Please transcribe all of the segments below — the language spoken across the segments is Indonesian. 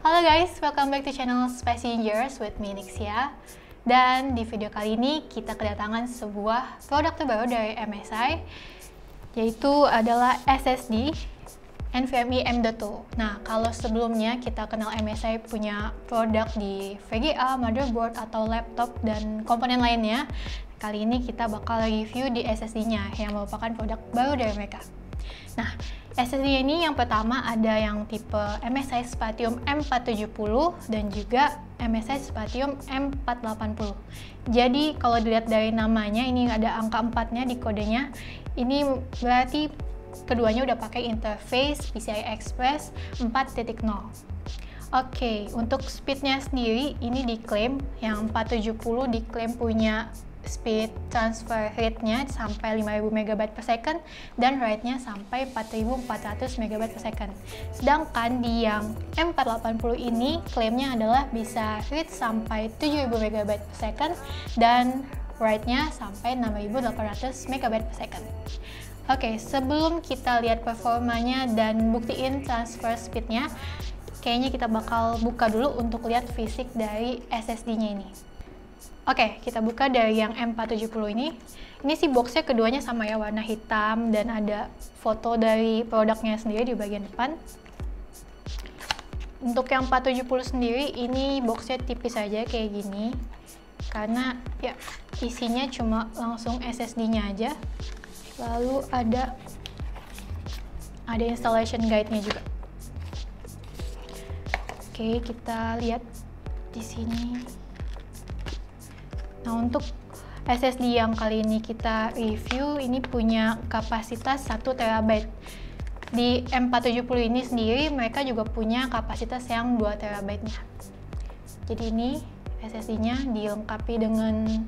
Halo guys, welcome back to channel Spicy Gingers with me Nixia. Dan di video kali ini kita kedatangan sebuah produk terbaru dari MSI, yaitu adalah SSD NVMe M.2. Nah, kalau sebelumnya kita kenal MSI punya produk di VGA, motherboard, atau laptop, dan komponen lainnya, kali ini kita bakal review di SSD-nya yang merupakan produk baru dari mereka. Nah, SSD ini yang pertama ada yang tipe MSI Spatium M470 dan juga MSI Spatium M480. Jadi kalau dilihat dari namanya, ini ada angka 4-nya di kodenya. Ini berarti keduanya udah pakai interface PCI Express 4.0. Oke, untuk speednya sendiri ini diklaim yang 470 diklaim punya speed transfer rate-nya sampai 5000 MB per second dan write-nya sampai 4400 MB per second. Sedangkan di yang M480 ini klaimnya adalah bisa read sampai 7000 MB per second dan write-nya sampai 6800 MB per second. Oke, sebelum kita lihat performanya dan buktiin transfer speed-nya, kayaknya kita bakal buka dulu untuk lihat fisik dari SSD-nya ini. Oke, kita buka dari yang M470 ini. Ini sih boxnya keduanya sama ya, warna hitam dan ada foto dari produknya sendiri di bagian depan. Untuk yang 470 sendiri, ini boxnya tipis aja kayak gini. Karena ya isinya cuma langsung SSD-nya aja. Lalu ada installation guide-nya juga. Oke, kita lihat di sini. Nah, untuk SSD yang kali ini kita review ini punya kapasitas 1 TB. Di M470 ini sendiri mereka juga punya kapasitas yang 2 TB-nya. Jadi ini SSD-nya dilengkapi dengan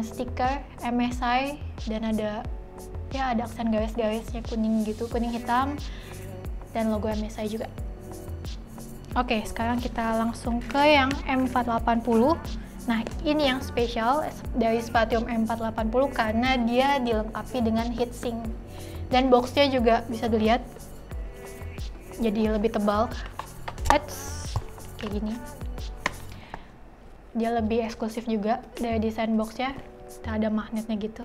stiker MSI dan ada aksen garis-garisnya kuning gitu, kuning hitam, dan logo MSI juga. Oke, sekarang kita langsung ke yang M480. Nah, ini yang spesial dari Spatium M480 karena dia dilengkapi dengan heatsink. Dan boxnya juga bisa dilihat jadi lebih tebal. Kayak gini. Dia lebih eksklusif juga dari desain boxnya. Ada magnetnya gitu.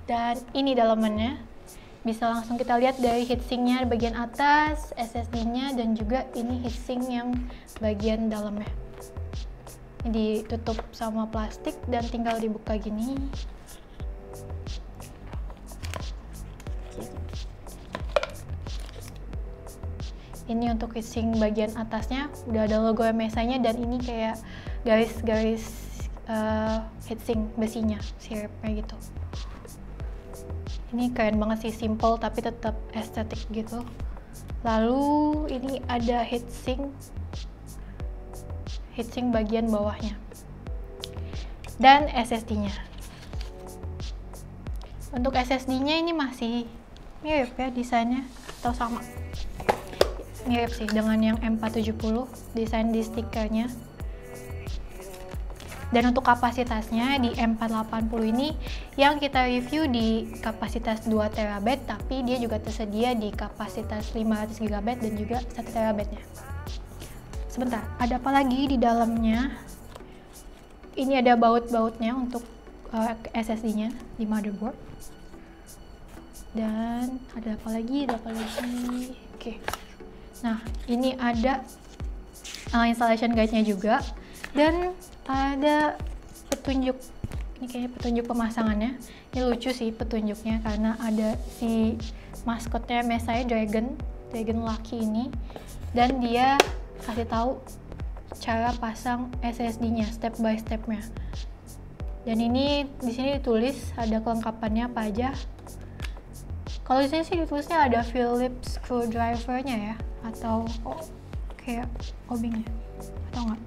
Dan ini dalamannya. Bisa langsung kita lihat dari heatsinknya bagian atas, SSD-nya, dan juga ini heatsink yang bagian dalamnya. Ini ditutup sama plastik dan tinggal dibuka gini. Ini untuk heatsink bagian atasnya udah ada logo MSI-nya dan ini kayak garis-garis heatsink besinya, siripnya gitu. Ini keren banget sih, simple tapi tetap estetik gitu. Lalu ini ada heatsink bagian bawahnya dan SSD-nya. Untuk SSD-nya ini masih mirip ya desainnya, atau sama? Mirip sih dengan yang M470 desain di stikernya. Dan untuk kapasitasnya di M480 ini yang kita review di kapasitas 2 TB, tapi dia juga tersedia di kapasitas 500 GB dan juga 1 TB-nya. Sebentar, ada apa lagi di dalamnya? Ini ada baut-bautnya untuk SSD-nya di motherboard. Dan ada apa lagi? Oke. Nah, ini ada installation guide-nya juga. Dan ada petunjuk, ini kayaknya petunjuk pemasangannya. Ini lucu sih petunjuknya karena ada si maskotnya MSI Dragon Lucky ini, dan dia kasih tahu cara pasang SSD-nya step by step-nya. Dan ini di sini ditulis ada kelengkapannya apa aja. Kalau di sini sih ditulisnya ada Phillips screwdriver-nya ya, atau kayak obingnya, atau enggak?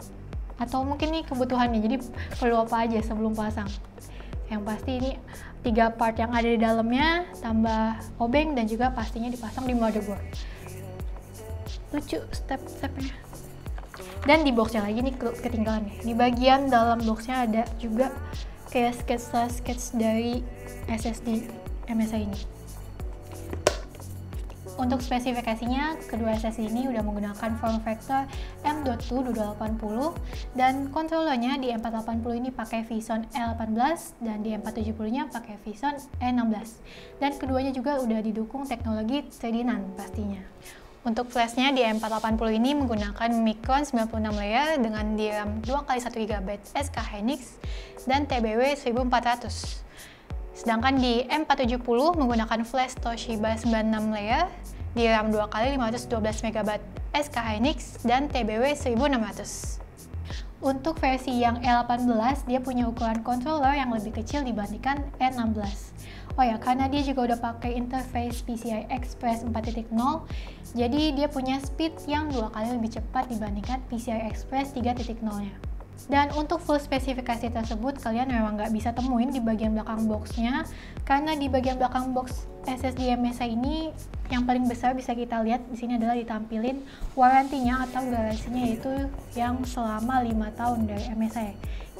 Atau mungkin ini kebutuhannya, jadi perlu apa aja sebelum pasang. Yang pasti ini 3 part yang ada di dalamnya, tambah obeng, dan juga pastinya dipasang di motherboard. Lucu step-stepnya. Dan di boxnya lagi nih ketinggalan nih. Di bagian dalam boxnya ada juga kayak sketch dari SSD MSI ini. Untuk spesifikasinya, kedua SSD ini udah menggunakan form factor M.2 2280 dan kontrolernya di M480 ini pakai VSON E18 dan di M470-nya pakai VSON E16. Dan keduanya juga udah didukung teknologi 3D NAND pastinya. Untuk flashnya di M480 ini menggunakan Micron 96 layer dengan DRAM 2x1GB SK Hynix dan TBW 1400. Sedangkan di M470 menggunakan flash Toshiba 96 layer, DRAM 2x512MB SK Hynix dan TBW 1600. Untuk versi yang E18, dia punya ukuran controller yang lebih kecil dibandingkan E16. Oh ya, karena dia juga udah pakai interface PCI Express 4.0, jadi dia punya speed yang 2 kali lebih cepat dibandingkan PCI Express 3.0-nya. Dan untuk full spesifikasi tersebut kalian memang nggak bisa temuin di bagian belakang boxnya, karena di bagian belakang box SSD MSI ini yang paling besar bisa kita lihat di sini adalah ditampilin warantinya atau garansinya, yaitu yang selama 5 tahun dari MSI,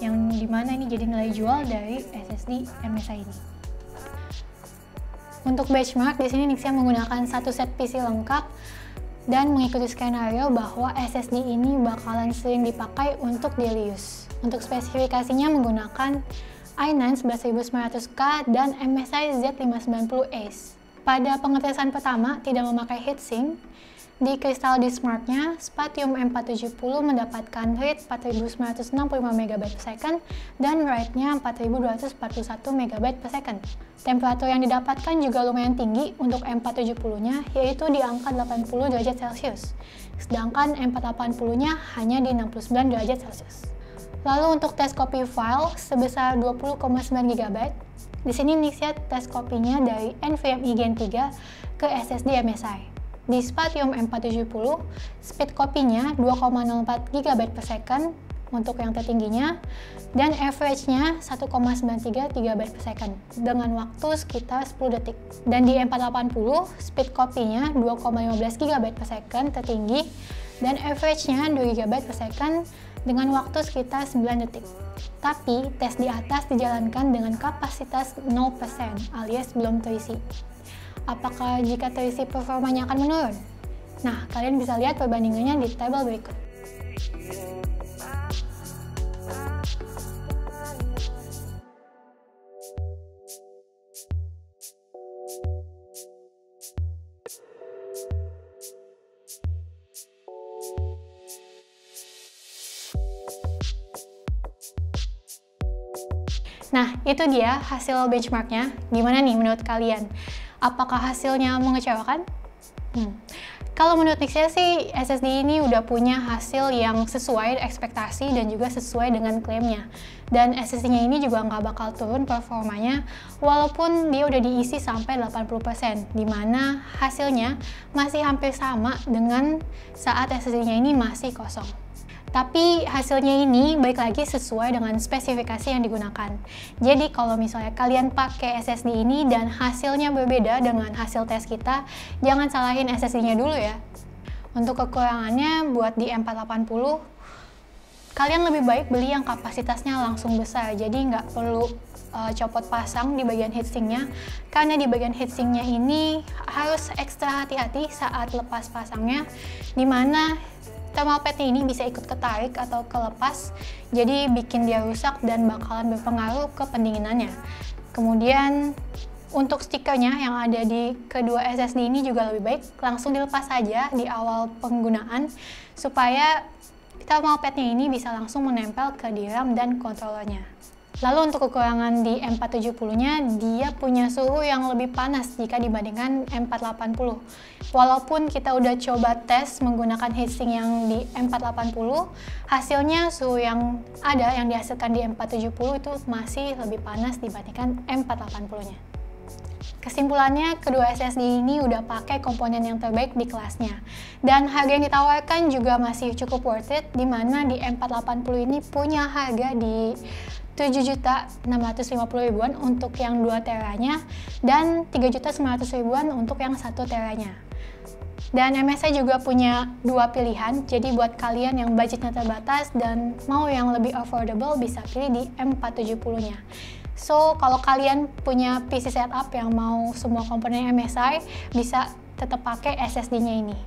yang dimana ini jadi nilai jual dari SSD MSI ini. Untuk benchmark di sini Nixia menggunakan satu set PC lengkap dan mengikuti skenario bahwa SSD ini bakalan sering dipakai untuk daily use. Untuk spesifikasinya menggunakan i9 11900K dan MSI Z590 Ace. Pada pengetesan pertama tidak memakai heatsink. Di Crystal Disk Mark-nya, Spatium M470 mendapatkan read 4965MB per second dan write-nya 4241 MB per second. Temperatur yang didapatkan juga lumayan tinggi untuk M470-nya, yaitu di angka 80 derajat Celcius, sedangkan M480-nya hanya di 69 derajat Celcius. Lalu untuk test copy file sebesar 20,9 GB, di sini Nixia test copy-nya dari NVMe Gen 3 ke SSD MSI. Di Spatium M470, speed copy-nya 2,04 GB per second untuk yang tertingginya, dan average-nya 1,93 GB per second dengan waktu sekitar 10 detik. Dan di M480, speed copy-nya 2,15 GB per second tertinggi, dan average-nya 2 GB per second dengan waktu sekitar 9 detik. Tapi, tes di atas dijalankan dengan kapasitas 0% alias belum terisi. Apakah jika terisi performanya akan menurun? Nah, kalian bisa lihat perbandingannya di tabel berikut. Nah, itu dia hasil benchmarknya. Gimana nih menurut kalian? Apakah hasilnya mengecewakan? Kalau menurut Nixia sih, SSD ini udah punya hasil yang sesuai ekspektasi dan juga sesuai dengan klaimnya. Dan SSD-nya ini juga nggak bakal turun performanya, walaupun dia udah diisi sampai 80%, dimana hasilnya masih hampir sama dengan saat SSD-nya ini masih kosong. Tapi hasilnya ini baik lagi sesuai dengan spesifikasi yang digunakan. Jadi kalau misalnya kalian pakai SSD ini dan hasilnya berbeda dengan hasil tes kita, jangan salahin SSD-nya dulu ya. Untuk kekurangannya buat di M480, kalian lebih baik beli yang kapasitasnya langsung besar. Jadi nggak perlu copot pasang di bagian heatsinknya, karena di bagian heatsinknya ini harus ekstra hati-hati saat lepas pasangnya, dimana thermal pad ini bisa ikut ketarik atau kelepas, jadi bikin dia rusak dan bakalan berpengaruh ke pendinginannya. Kemudian untuk stikernya yang ada di kedua SSD ini juga lebih baik langsung dilepas saja di awal penggunaan, supaya thermal padnya ini bisa langsung menempel ke DRAM dan kontrolernya. Lalu untuk kekurangan di M470-nya, dia punya suhu yang lebih panas jika dibandingkan M480. Walaupun kita udah coba tes menggunakan heatsink yang di M480, hasilnya suhu yang ada yang dihasilkan di M470 itu masih lebih panas dibandingkan M480-nya. Kesimpulannya, kedua SSD ini udah pakai komponen yang terbaik di kelasnya. Dan harga yang ditawarkan juga masih cukup worth it, dimana di M480 ini punya harga di 7.650.000-an untuk yang 2 teranya dan 3.900.000-an untuk yang 1 teranya. Dan MSI juga punya 2 pilihan, jadi buat kalian yang budgetnya terbatas dan mau yang lebih affordable bisa pilih di M470-nya. So, kalau kalian punya PC setup yang mau semua komponen MSI, bisa tetap pakai SSD-nya ini.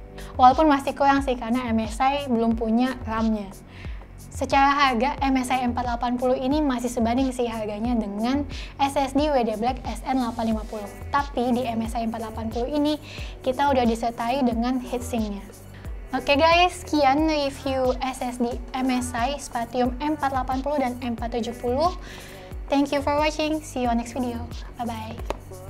Walaupun masih kurang sih karena MSI belum punya RAM-nya. Secara harga, MSI 480 ini masih sebanding sih harganya dengan SSD WD Black SN850. Tapi di MSI 480 ini kita udah disertai dengan heatsink-nya. Oke guys, sekian review SSD MSI Spatium M480 dan M470. Thank you for watching. See you on next video. Bye bye.